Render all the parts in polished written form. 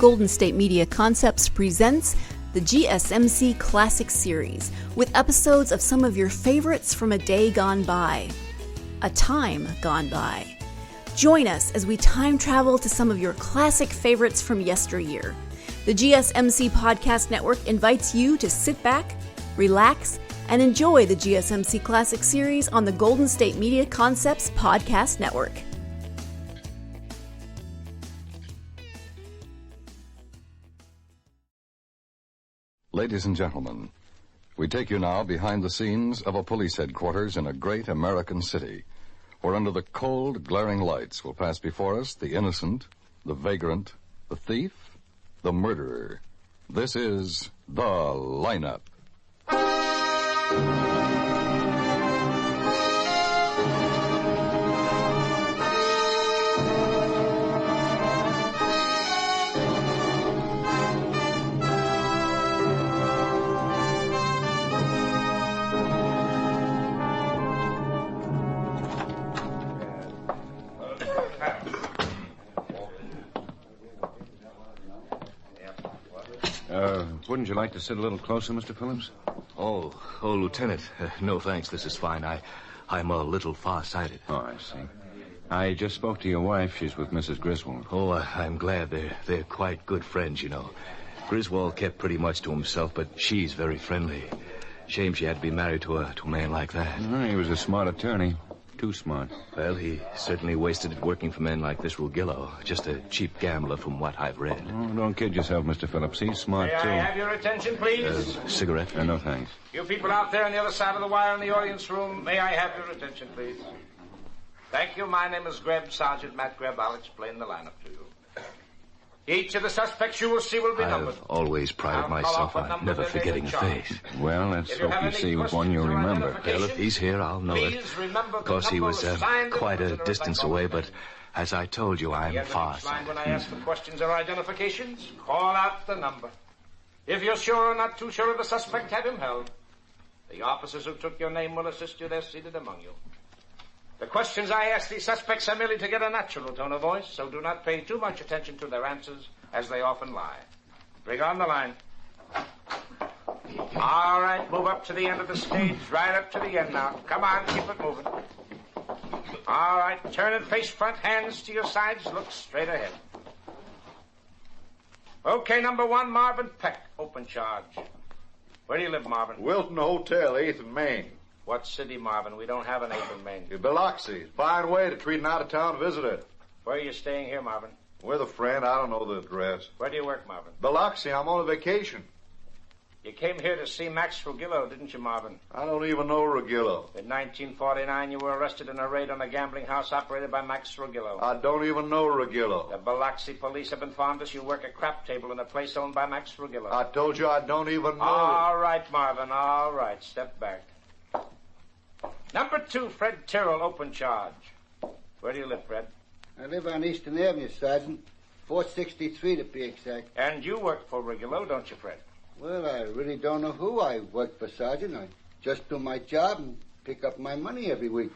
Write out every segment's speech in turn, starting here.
Golden State Media Concepts presents the GSMC Classics series, with episodes of some of your favorites from a day gone by, a time gone by. Join us as we time travel to some of your classic favorites from yesteryear. The GSMC Podcast Network invites you to sit back, relax, and enjoy the GSMC Classics series on the Golden State Media Concepts Podcast Network. Ladies and gentlemen, we take you now behind the scenes of a police headquarters in a great American city, where under the cold, glaring lights will pass before us the innocent, the vagrant, the thief, the murderer. This is The Lineup. Wouldn't you like to sit a little closer, Mr. Phillips? Oh, Lieutenant. No, thanks. This is fine. I'm a little far-sighted. Oh, I see. I just spoke to your wife. She's with Mrs. Griswold. Oh, I'm glad. They're quite good friends, you know. Griswold kept pretty much to himself, but she's very friendly. Shame she had to be married to a man like that. He was a smart attorney. Too smart. Well, he certainly wasted it working for men like this Rugillo. Just a cheap gambler from what I've read. Oh, don't kid yourself, Mr. Phillips. He's smart, too. May I have your attention, please? Cigarette? No, thanks. You people out there on the other side of the wire in the audience room, may I have your attention, please? Thank you. My name is Grebb, Sergeant Matt Grebb. I'll explain the lineup to you. Each of the suspects you will see will be numbered. I've always prided myself on never forgetting a face. Well, let's hope you see one you'll remember. Well, if he's here, I'll know it. Of course, he was quite a distance away, but as I told you, I'm far. When I ask for questions or identifications, call out the number. If you're sure or not too sure of the suspect, have him held. The officers who took your name will assist you. They're seated among you. The questions I ask these suspects are merely to get a natural tone of voice, so do not pay too much attention to their answers, as they often lie. Bring on the line. All right, move up to the end of the stage, right up to the end now. Come on, keep it moving. All right, turn and face front, hands to your sides, look straight ahead. Okay, number one, Marvin Peck, open charge. Where do you live, Marvin? Wilton Hotel, 8th and Main. What city, Marvin? We don't have an 8th and Main. Biloxi. Fine way to treat an out-of-town visitor. Where are you staying here, Marvin? With a friend. I don't know the address. Where do you work, Marvin? Biloxi. I'm on a vacation. You came here to see Max Rugillo, didn't you, Marvin? I don't even know Rugillo. In 1949, you were arrested in a raid on a gambling house operated by Max Rugillo. I don't even know Rugillo. The Biloxi police have informed us you work a crap table in a place owned by Max Rugillo. I told you I don't even know. All right, Marvin, all right. Step back. Number two, Fred Tyrrell, open charge. Where do you live, Fred? I live on Eastern Avenue, Sergeant. 463 to be exact. And you work for Rugillo, don't you, Fred? Well, I really don't know who I work for, Sergeant. I just do my job and pick up my money every week.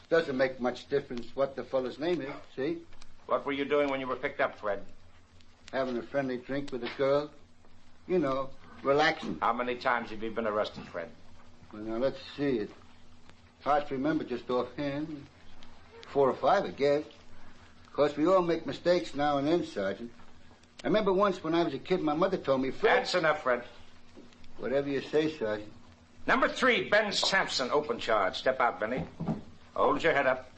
Doesn't make much difference what the fellow's name is, see? What were you doing when you were picked up, Fred? Having a friendly drink with a girl. You know, relaxing. How many times have you been arrested, Fred? Well, now, let's see. It's hard to remember just offhand. 4 or 5, I guess. Of course, we all make mistakes now and then, Sergeant. I remember once when I was a kid, my mother told me, Fred... That's enough, Fred. Whatever you say, Sergeant. Number 3, Ben Sampson, open charge. Step out, Benny. Hold your head up.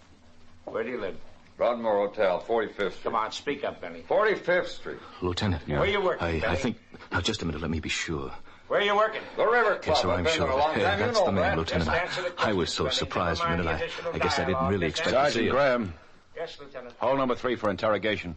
Where do you live? Broadmoor Hotel, 45th Street. Come on, speak up, Benny. 45th Street. Lieutenant. Yeah. Where you working, I Benny? think... Now, just a minute. Let me be sure. Where are you working? The River Club. Yes, sir, I'm sure. That's the man, Lieutenant. Just answer the I was questions, so Benny. surprised a Never mind minute. the additional I guess I didn't dialogue. really Just expect to see Sergeant you. Graham, Yes, Lieutenant. hold number 3 for interrogation.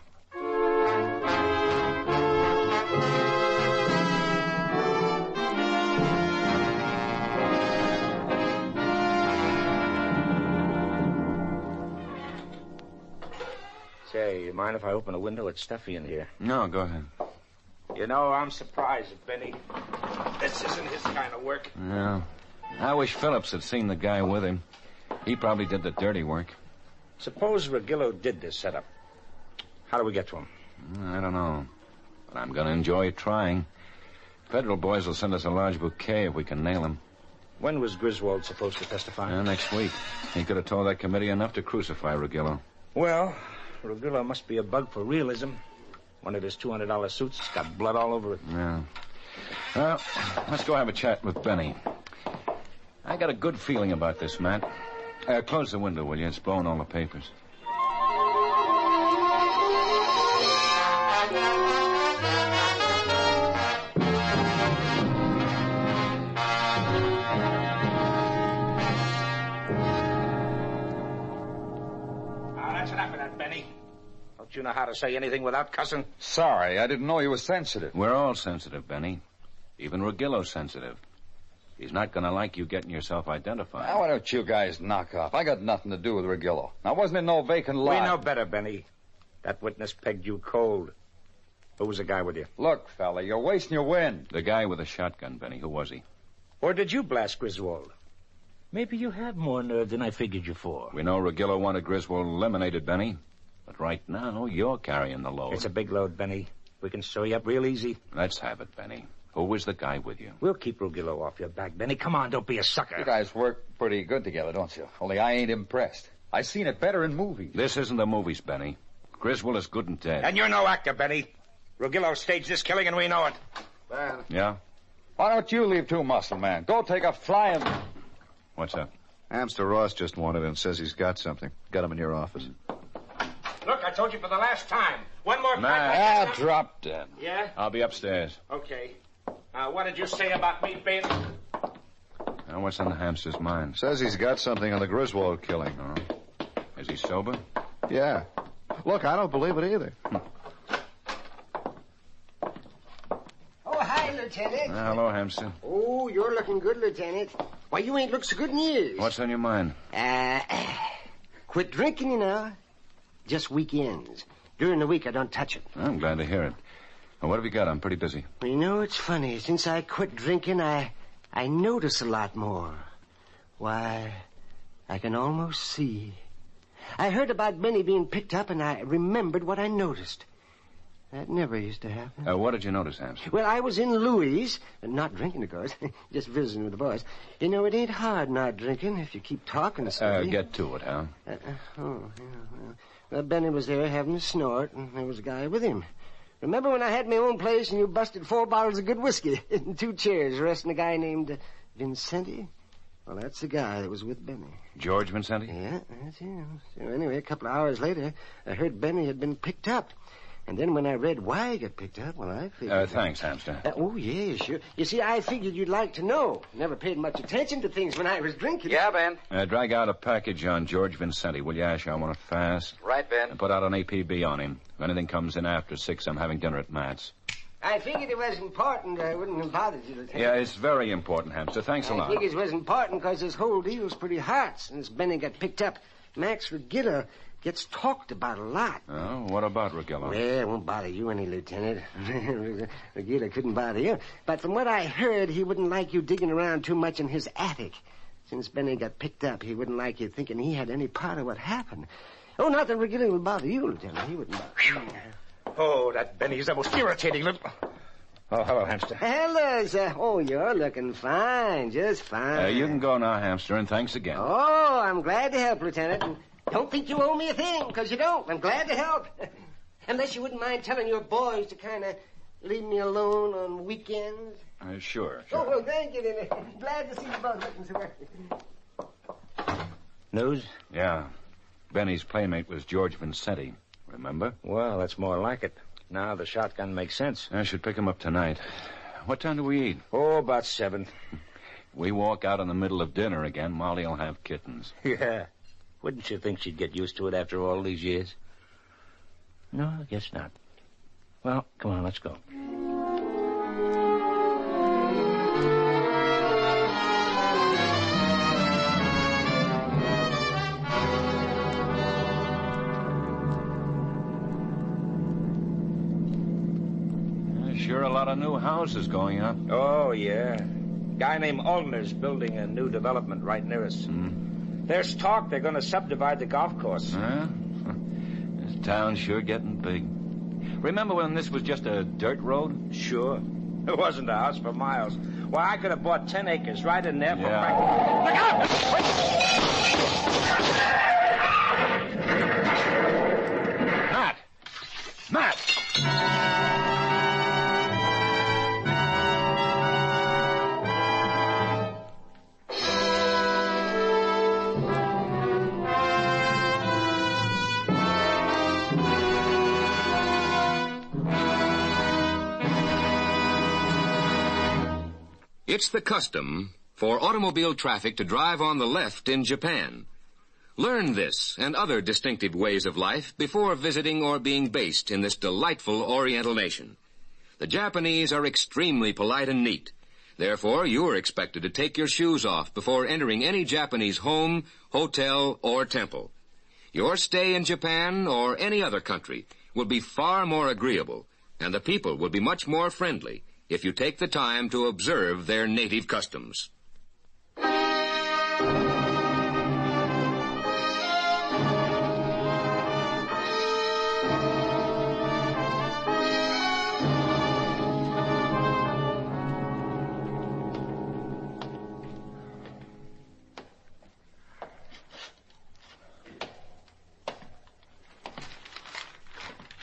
Say, you mind if I open a window? It's stuffy in here. No, go ahead. You know, I'm surprised at Benny. This isn't his kind of work. Yeah. I wish Phillips had seen the guy with him. He probably did the dirty work. Suppose Rugillo did this setup. How do we get to him? I don't know. But I'm going to enjoy trying. Federal boys will send us a large bouquet if we can nail him. When was Griswold supposed to testify? Next week. He could have told that committee enough to crucify Ruggiero. Well, Ruggiero must be a bug for realism. One of his $200 suits has got blood all over it. Yeah. Well, let's go have a chat with Benny. I got a good feeling about this, Matt. Close the window, will you? It's blowing all the papers. That's enough of that, Benny. Don't you know how to say anything without cussing? Sorry, I didn't know you were sensitive. We're all sensitive, Benny. Even Ruggiolo's sensitive. He's not going to like you getting yourself identified. Now, why don't you guys knock off? I got nothing to do with Ruggiolo. Now, wasn't it no vacant lot? We know better, Benny. That witness pegged you cold. Who was the guy with you? Look, fella, you're wasting your wind. The guy with a shotgun, Benny. Who was he? Or did you blast Griswold? Maybe you have more nerve than I figured you for. We know Ruggiolo wanted Griswold eliminated, Benny. But right now, you're carrying the load. It's a big load, Benny. We can sew you up real easy. Let's have it, Benny. Who was the guy with you? We'll keep Ruggiolo off your back, Benny. Come on, don't be a sucker. You guys work pretty good together, don't you? Only I ain't impressed. I seen it better in movies. This isn't the movies, Benny. Griswold is good and dead. And you're no actor, Benny. Ruggiolo staged this killing, and we know it. Ben. Yeah? Why don't you leave too, muscle man? Go take a flying... What's up? Hamster Ross just wanted and says he's got something. Got him in your office. Look, I told you for the last time. One more Matt. Drop dead. Yeah? I'll be upstairs. Okay. What did you say about me being... Now, what's on the hamster's mind? Says he's got something on the Griswold killing. Oh? Is he sober? Yeah. Look, I don't believe it either. Oh, hi, Lieutenant. Hello, hamster. Oh, you're looking good, Lieutenant. Why, you ain't looked so good in years. What's on your mind? Quit drinking, you know. Just weekends. During the week, I don't touch it. I'm glad to hear it. Well, what have you got? I'm pretty busy. You know, it's funny. Since I quit drinking, I notice a lot more. Why, I can almost see. I heard about Benny being picked up, and I remembered what I noticed. That never used to happen. What did you notice, hamster? Well, I was in Louis, not drinking, of course, just visiting with the boys. You know, it ain't hard not drinking if you keep talking steady. Get to it, huh? Well, Benny was there having a snort, and there was a guy with him. Remember when I had my own place and you busted 4 bottles of good whiskey in 2 chairs, arresting a guy named Vincenti? Well, that's the guy that was with Benny. George Vincenti? Yeah, that's him. So anyway, a couple of hours later, I heard Benny had been picked up. And then when I read why he got picked up, well, I figured... Thanks, hamster. Oh, yeah, sure. You see, I figured you'd like to know. Never paid much attention to things when I was drinking. Yeah, Ben. Drag out a package on George Vincenti, will you, Ash? I want it fast. Right, Ben. And put out an APB on him. If anything comes in after 6, I'm having dinner at Matt's. I figured it was important. I wouldn't have bothered you, Lieutenant. Yeah, it's very important, hamster. Thanks a lot. I figured it was important because this whole deal's pretty hot since Benny got picked up. Max Ruggiolo gets talked about a lot. Oh, what about Ruggiolo? Well, it won't bother you any, Lieutenant. Ruggiolo couldn't bother you. But from what I heard, he wouldn't like you digging around too much in his attic. Since Benny got picked up, he wouldn't like you thinking he had any part of what happened. Oh, not that Ruggiolo would bother you, Lieutenant. He wouldn't bother you. Oh, that Benny's the most irritating little... Oh, hello, hamster. Hello, sir. Oh, you're looking fine. Just fine. You can go now, hamster, and thanks again. Oh, I'm glad to help, Lieutenant. And don't think you owe me a thing, because you don't. I'm glad to help. Unless you wouldn't mind telling your boys to kind of leave me alone on weekends. Sure. Oh, well, thank you, then. Glad to see you both looking so well. News? Yeah. Benny's playmate was George Vincenti. Remember? Well, that's more like it. Now the shotgun makes sense. I should pick him up tonight. What time do we eat? Oh, about 7. We walk out in the middle of dinner again, Molly'll have kittens. Yeah. Wouldn't you think she'd get used to it after all these years? No, I guess not. Well, come on, let's go. Sure a lot of new houses going up. Oh, yeah. Guy named Aldner's building a new development right near us. There's talk they're going to subdivide the golf course. Huh? This town's sure getting big. Remember when this was just a dirt road? Sure. It wasn't a house for miles. Why, I could have bought 10 acres right in there for Yeah. Matt! It's the custom for automobile traffic to drive on the left in Japan. Learn this and other distinctive ways of life before visiting or being based in this delightful Oriental nation. The Japanese are extremely polite and neat. Therefore, you are expected to take your shoes off before entering any Japanese home, hotel, or temple. Your stay in Japan or any other country will be far more agreeable, and the people will be much more friendly if you take the time to observe their native customs.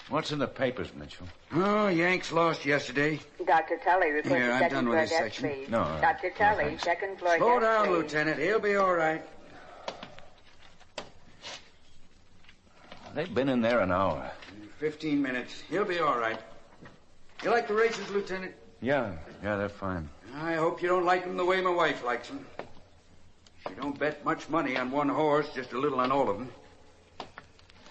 What's in the papers, Mitchell? Oh, Yanks lost yesterday. Dr. Tully, report Here, to I'm second done with floor this desk, section. please. No, Dr. Tully, thanks. second floor Slow desk, down, please. Lieutenant. He'll be all right. They've been in there an hour. 15 minutes. He'll be all right. You like the races, Lieutenant? Yeah, they're fine. I hope you don't like them the way my wife likes them. She don't bet much money on one horse, just a little on all of them.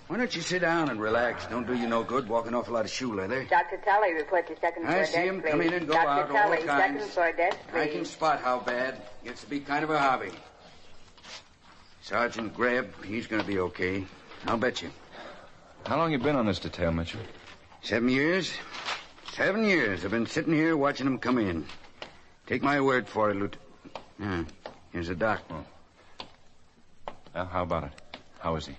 Why don't you sit down and relax? Don't do you no good walking off a lot of shoe leather. Dr. Tully, report to second floor I desk, see him please. come in and go Dr. out all Tully, the time. second floor desk, please. I can spot how bad. Gets to be kind of a hobby. Sergeant Grebb, he's going to be okay. I'll bet you. How long you been on this detail, Mitchell? 7 years. 7 years. I've been sitting here watching them come in. Take my word for it, Lieutenant. Here's a doc. Oh. Well, how about it? How is he?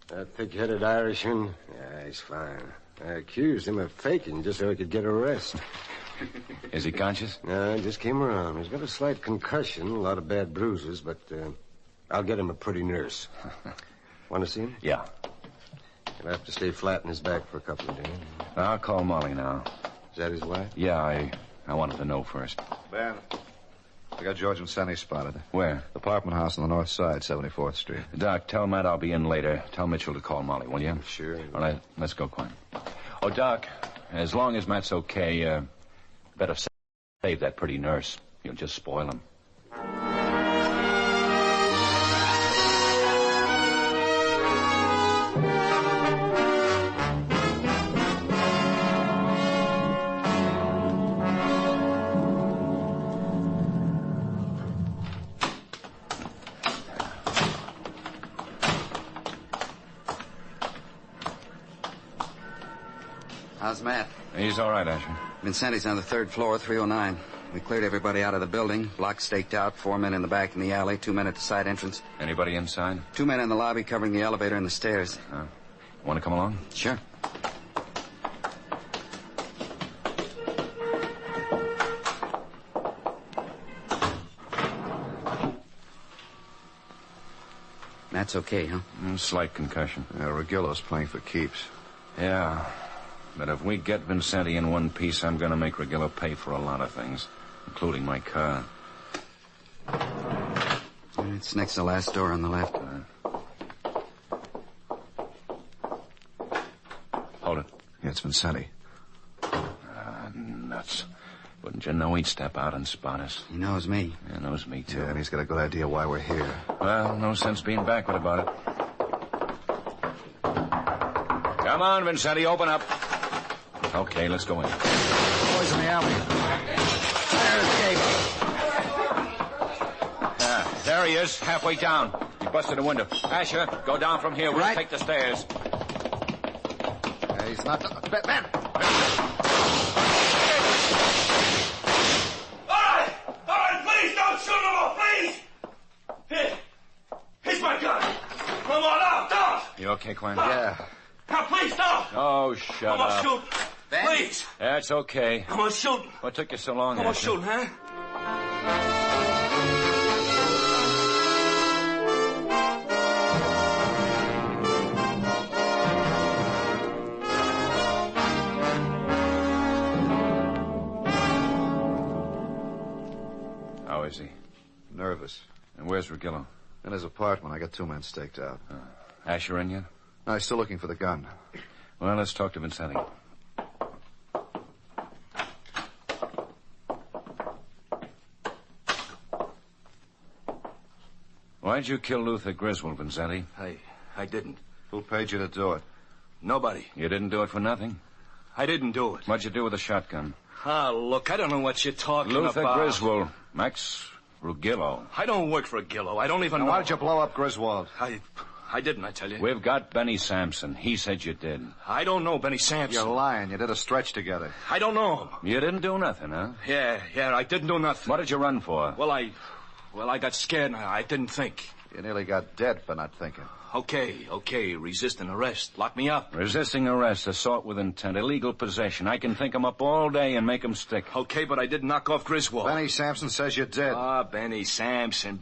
That thick-headed Irishman? Yeah, he's fine. I accused him of faking just so he could get a rest. Is he conscious? No, he just came around. He's got a slight concussion, a lot of bad bruises, but I'll get him a pretty nurse. Want to see him? Yeah. He'll have to stay flat on his back for a couple of days. I'll call Molly now. Is that his wife? Yeah, I wanted to know first. Ben, I got George and Sonny spotted. Where? Apartment house on the north side, 74th Street. Doc, tell Matt I'll be in later. Tell Mitchell to call Molly, will you? Sure. All right, let's go, Quinn. Oh, Doc, as long as Matt's okay, better save that pretty nurse. You'll just spoil him. How's Matt? He's all right, Asher. Vincenti's on the third floor, 309. We cleared everybody out of the building. Block staked out. 4 men in the back in the alley. 2 men at the side entrance. Anybody inside? 2 men in the lobby covering the elevator and the stairs. Want to come along? Sure. Matt's okay, huh? Slight concussion. Regillo's playing for keeps. Yeah. But if we get Vincenti in one piece, I'm going to make Regillo pay for a lot of things, including my car. It's next to the last door on the left. Hold it. Yeah, it's Vincenti. Nuts. Wouldn't you know he'd step out and spot us? He knows me. Yeah, knows me, too. Yeah, and he's got a good idea why we're here. Well, no sense being backward about it. Come on, Vincenti, open up. Okay, let's go in. Boys in the alley. Fire escape. There he is, halfway down. He busted a window. Asher, go down from here. We'll take the stairs. He's not... Ben! All right, please don't shoot him off, please! Here, here's my gun. Come on out, don't! You okay, Quinn? Yeah. Now, please, no! Oh, shut I'm gonna up. shoot. Ben? Please. That's okay. I'm gonna shoot. What took you so long, I'm gonna Asher? shoot, huh? How is he? Nervous. And where's Regillo? In his apartment, I got 2 men staked out. Asher in yet? No, he's still looking for the gun. Well, let's talk to Vincenti. Why'd you kill Luther Griswold, Vincenti? I didn't. Who paid you to do it? Nobody. You didn't do it for nothing? I didn't do it. What'd you do with the shotgun? Ah, look, I don't know what you're talking Luther about. Griswold. Max Rugillo. I don't work for Gillo. I don't even Now, know. why did you blow up Griswold? I didn't, I tell you. We've got Benny Sampson. He said you did. I don't know Benny Sampson. You're lying. You did a stretch together. I don't know him. You didn't do nothing, huh? Yeah, I didn't do nothing. What did you run for? Well, I got scared and I didn't think. You nearly got dead for not thinking. Okay. Resisting arrest. Lock me up. Resisting arrest, assault with intent, illegal possession. I can think 'em up all day and make 'em stick. Okay, but I didn't knock off Griswold. Benny Sampson says you did. Benny Sampson.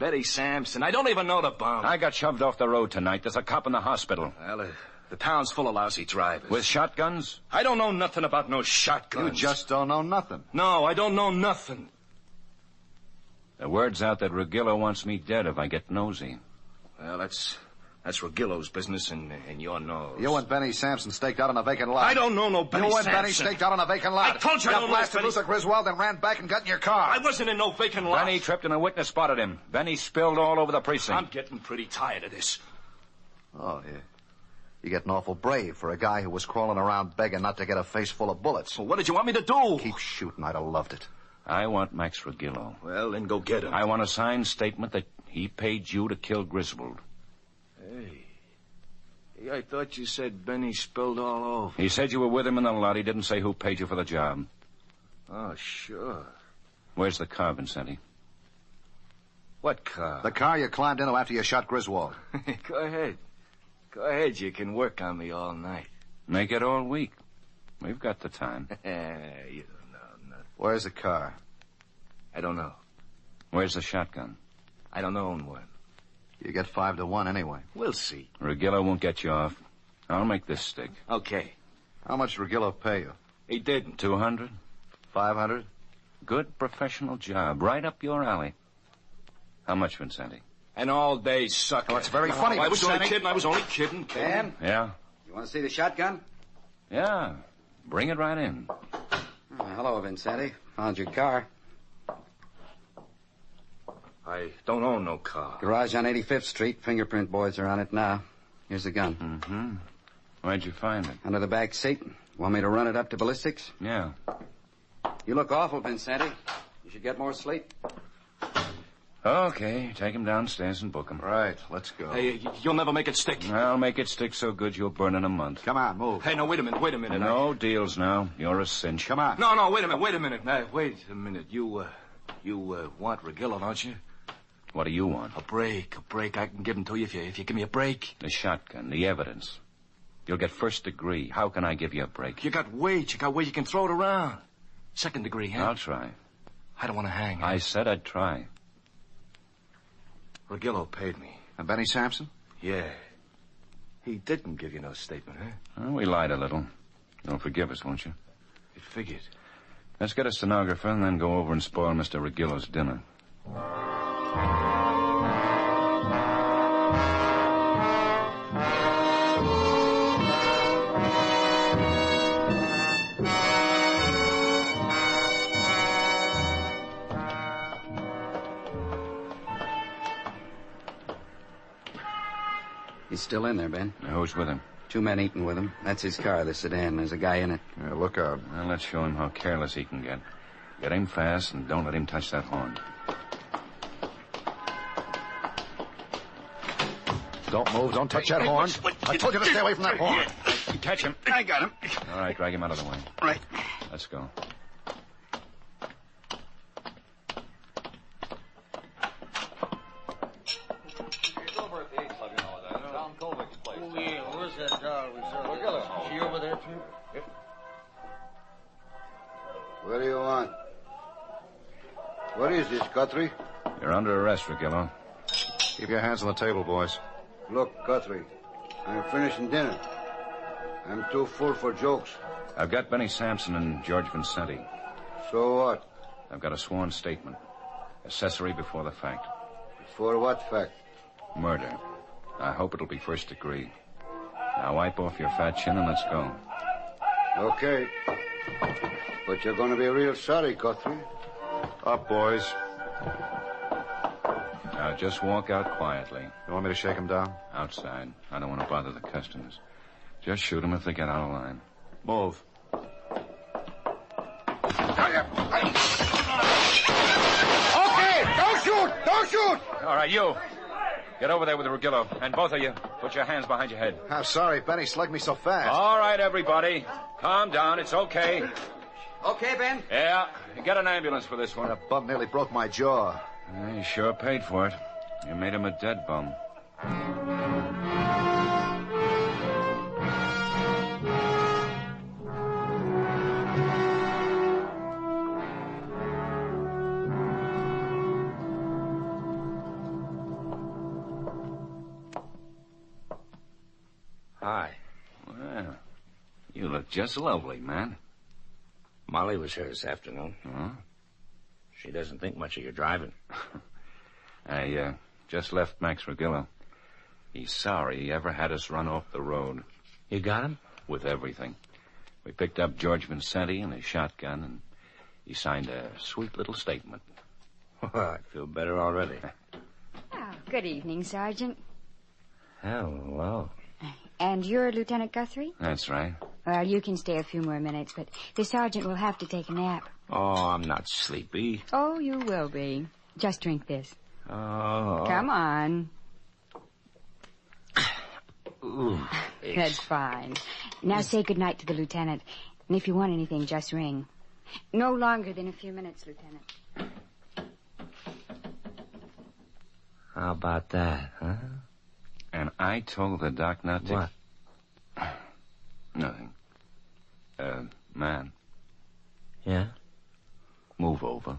I don't even know the bum. I got shoved off the road tonight. There's a cop in the hospital. Well, the town's full of lousy drivers. With shotguns? I don't know nothing about no shotguns. You just don't know nothing. No, I don't know nothing. The word's out that Rugillo wants me dead if I get nosy. Well, that's Rugillo's business and your nose. You and Benny Sampson staked out on a vacant lot. I don't know no Benny You and Sampson. Benny staked out on a vacant lot. I told you I don't know blasted Benny. Luther Griswold and ran back and got in your car. I wasn't in no vacant lot. Benny tripped and a witness spotted him. Benny spilled all over the precinct. I'm getting pretty tired of this. Oh, yeah. You're getting awful brave for a guy who was crawling around begging not to get a face full of bullets. Well, what did you want me to do? Keep shooting. I'd have loved it. I want Max Rugillo. Well, then go get him. I want a signed statement that he paid you to kill Griswold. Hey, I thought you said Benny spilled all over. He said you were with him in the lot. He didn't say who paid you for the job. Oh, sure. Where's the car, Vincenti? What car? The car you climbed into after you shot Griswold. Go ahead. Go ahead. You can work on me all night. Make it all week. We've got the time. You don't know nothing. Where's the car? I don't know. Where's the shotgun? I don't own one. You get 5 to 1 anyway. We'll see. Rugillo won't get you off. I'll make this stick. Okay. How much did Rugillo pay you? He didn't. 200? 500? Good professional job. Right up your alley. How much, Vincenti? An all-day sucker. Oh, it's very funny, I was only Vincenti. kidding. Ben? Yeah? You want to see the shotgun? Yeah. Bring it right in. Oh, hello, Vincenti. Found your car. I don't own no car. Garage on 85th Street. Fingerprint boys are on it now. Here's the gun. Mm-hmm. Where'd you find it? Under the back seat. Want me to run it up to ballistics? Yeah. You look awful, Vincenti. You should get more sleep. Okay, take him downstairs and book him. Right, let's go. Hey, you'll never make it stick. I'll make it stick so good you'll burn in a month. Come on, move. Hey, no, wait a minute. No deals now. You're a cinch. Come on. No, wait a minute. Wait a minute. You want Rugillo, don't you? What do you want? A break. I can give him to you if you give me a break. The shotgun, the evidence. You'll get first degree. How can I give you a break? You got weight. You can throw it around. Second degree, huh? I'll try. I don't want to hang. I said I'd try. Rugillo paid me. And Benny Sampson? Yeah. He didn't give you no statement, huh? Well, we lied a little. You'll forgive us, won't you? It figured. Let's get a stenographer and then go over and spoil Mr. Rugillo's dinner. He's still in there, Ben. Now, who's with him? 2 men eating with him. That's his car, the sedan. There's a guy in it. Yeah, look out. Well, let's show him how careless he can get. Get him fast and don't let him touch that horn. Don't move. Don't touch that horn. I told you to stay away from that horn. Catch him. I got him. All right, drag him out of the way. Right. Let's go. Oh, yeah, where's that dog? Is she over there, too? Yep. What do you want? What is this, Guthrie? You're under arrest, Regillo. Keep your hands on the table, boys. Look, Guthrie, I'm finishing dinner. I'm too full for jokes. I've got Benny Sampson and George Vincenti. So what? I've got a sworn statement. Accessory before the fact. For what fact? Murder. I hope it'll be first degree. Now wipe off your fat chin and let's go. Okay. But you're going to be real sorry, Guthrie. Up, boys. Now just walk out quietly. You want me to shake him down? Outside. I don't want to bother the customers. Just shoot them if they get out of line. Move. Okay, don't shoot! Don't shoot! All right, you. Get over there with the Regillo. And both of you, put your hands behind your head. I'm sorry, Benny slugged me so fast. All right, everybody. Calm down. It's okay. Okay, Ben? Yeah. Get an ambulance for this one. That bum nearly broke my jaw. Yeah, you sure paid for it. You made him a dead bum. Hi. Well, you look just lovely, man. Molly was here this afternoon. Huh? She doesn't think much of your driving. I just left Max Regillo. He's sorry he ever had us run off the road. You got him? With everything. We picked up George Vincenti and his shotgun, and he signed a sweet little statement. Well, I feel better already. Oh, good evening, Sergeant. Hello. And you're Lieutenant Guthrie? That's right. Well, you can stay a few more minutes, but the sergeant will have to take a nap. Oh, I'm not sleepy. Oh, you will be. Just drink this. Oh. Come on. Ooh, That's fine. Now say goodnight to the lieutenant. And if you want anything, just ring. No longer than a few minutes, Lieutenant. How about that, huh? And I told the doc not to... What? Nothing. Man. Yeah? Move over.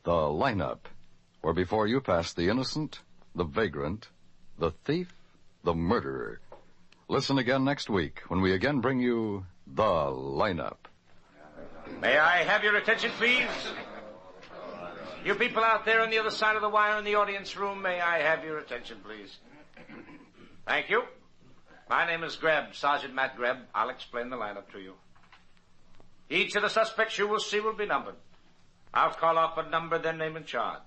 The lineup, where before you pass the innocent, the vagrant, the thief, the murderer. Listen again next week when we again bring you The Lineup. May I have your attention, please? You people out there on the other side of the wire in the audience room, may I have your attention, please? Thank you. My name is Grebb, Sergeant Matt Grebb. I'll explain the lineup to you. Each of the suspects you will see will be numbered. I'll call off a number, then name and charge.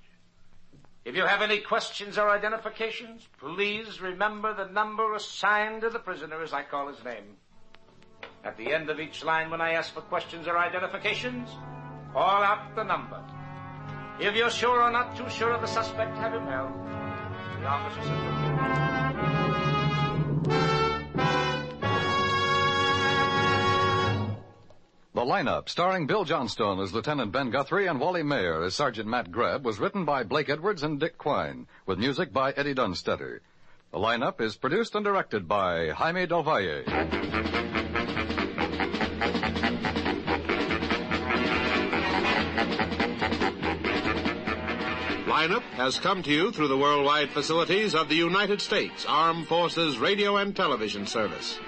If you have any questions or identifications, please remember the number assigned to the prisoner as I call his name. At the end of each line, when I ask for questions or identifications, call out the number. If you're sure or not too sure of the suspect, have him held. The officer says... The Lineup, starring Bill Johnstone as Lieutenant Ben Guthrie and Wally Maher as Sergeant Matt Grebb, was written by Blake Edwards and Dick Quine, with music by Eddie Dunstetter. The Lineup is produced and directed by Jaime Del Valle. Lineup has come to you through the worldwide facilities of the United States Armed Forces Radio and Television Service.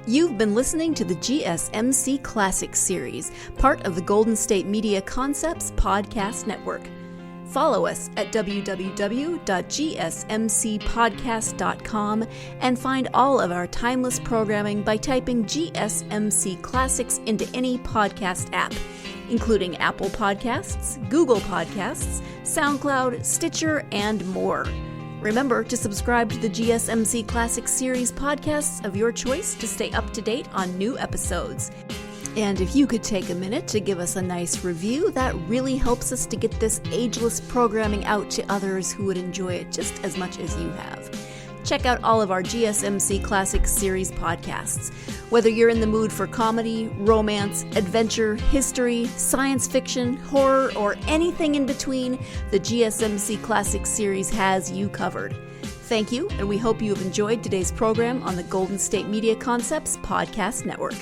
You've been listening to the GSMC Classics series, part of the Golden State Media Concepts Podcast Network. Follow us at www.gsmcpodcast.com and find all of our timeless programming by typing GSMC Classics into any podcast app, including Apple Podcasts, Google Podcasts, SoundCloud, Stitcher, and more. Remember to subscribe to the GSMC Classics series podcasts of your choice to stay up to date on new episodes. And if you could take a minute to give us a nice review, that really helps us to get this ageless programming out to others who would enjoy it just as much as you have. Check out all of our GSMC Classics series podcasts. Whether you're in the mood for comedy, romance, adventure, history, science fiction, horror, or anything in between, the GSMC Classics series has you covered. Thank you, and we hope you have enjoyed today's program on the Golden State Media Concepts Podcast Network.